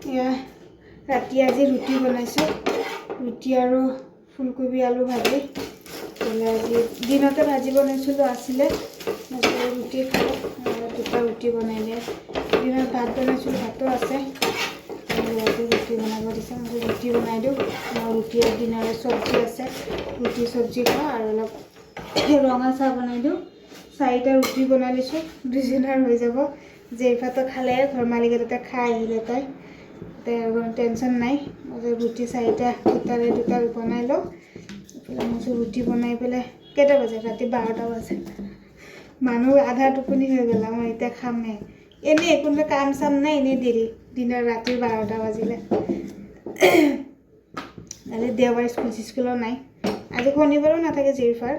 এয়া ৰাতি আজি ৰুটি বনাইছোঁ ৰুটি আৰু ফুলকবি আলু ভাজি আজি দিনতে ভাজি বনাইছিলোঁ আছিলে ৰুটি খালোঁ দুটা ৰুটি বনাই দিয়ে দিনত ভাত বনাইছিলোঁ ভাতো আছে আজি ৰুটি বনাব দিছে মই ৰুটি বনাই দিওঁ ৰুটি দিনৰে চব্জি আছে ৰুটি চব্জি খাওঁ আৰু অলপ ৰঙা চাহ বনাই দিওঁ 4টা ৰুটি বনাই লৈছোঁ 2জনৰ হৈ যাব জেইফাটো খালে ঘৰ মালিকে খাই আহিলে তাই টেনশ্যন নাই মই ৰুটি 4টা দুটা বনাই লওঁ মই ৰুটি বনাই পেলাই কেইটা বাজে ৰাতি 12টা বাজে মানুহ আধা টোপনি হৈ গ'ল মই এতিয়া খামহে এনেই কোনো কাম চাম নাই এনেই দেৰি দিনৰ ৰাতি 12টা বাজিলে আজি দেওবাৰ স্কুলো নাই আজি শনিবাৰো নাথাকে জেইফাৰ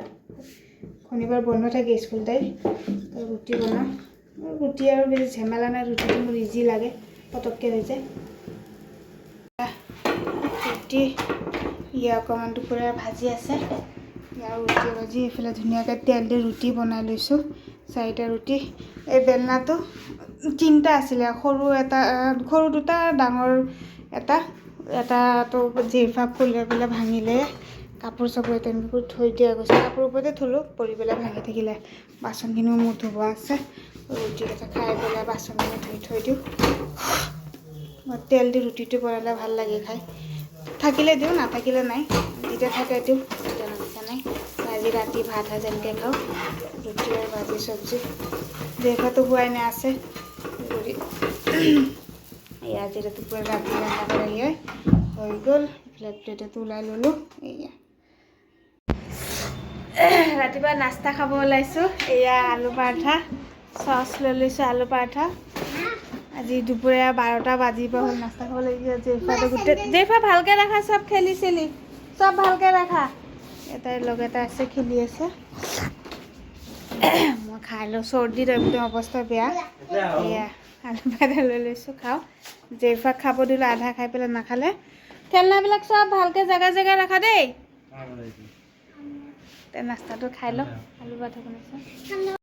শনিবাৰ বন্ধ থাকে স্কুল তাই ৰুটি বনাওঁ ৰুটি আৰু বেছি ঝেমেলা নাই ৰুটিটো মোৰ ইজি লাগে পটককৈ হৈ যায় ৰুটি ইয়া অকণমান দুপৰীয়া ভাজি আছে ইয়াৰ ৰুটি ভাজি এইফালে ধুনীয়াকৈ তেল দি ৰুটি বনাই লৈছোঁ 4টা ৰুটি এই বেলনাটো 3টা আছিলে সৰু দুটা ডাঙৰ এটাটো জেইফা ফুলে পেলাই ভাঙিলে কাপোৰ চাপোৰ তেনেকৈ থৈ দিয়া গৈছে কাপোৰ ওপৰতে থলোঁ পৰি পেলাই ভাঙি থাকিলে বাচনখিনিও মোৰ ধুব আছে ৰুটিকেইটা খাই পেলাই বাচনখিনি ধুই থৈ দিওঁ মই তেল দি ৰুটিটো বনালে ভাল লাগে খাই থাকিলে দিওঁ নাথাকিলে নাই যেতিয়া থাকে দিওঁ তেতিয়া নাথাকে নাই আজি ৰাতি ভাত যেনেকৈ খাওঁ ৰুটি আৰু ভাজি চব্জি জেইফাটো হোৱাই নাই আছে এয়া আজি দুপৰীয়া ৰাতি ৰন্ধা কৰি হৈ গ'ল এইফালে প্লেটতো ওলাই ল'লোঁ এয়া ৰাতিপুৱা নাস্তা খাব ওলাইছোঁ এয়া আলু পৰঠা চচ লৈ লৈছোঁ আলু পৰঠা আজি দুপৰীয়া 12টা বাজিব হ'ল নাস্তা খাব লাগিব জেইফাটো গোটেই জেইফা ভালকৈ ৰাখা চব খেলি চেলি চব ভালকৈ ৰাখা এটাই লগ এটা আছে খেলি আছে মই খাই লওঁ চৰ্দিত একদম অৱস্থা বেয়া এয়া আলু পৰঠা লৈ লৈছোঁ খাওঁ জেইফাক খাব দিলোঁ আধা খাই পেলাই নাখালে খেলনাবিলাক চব ভালকৈ জেগাই ৰাখা দেই নাস্তাটো খাই লওঁ আলু পৰঠা বনাইছোঁ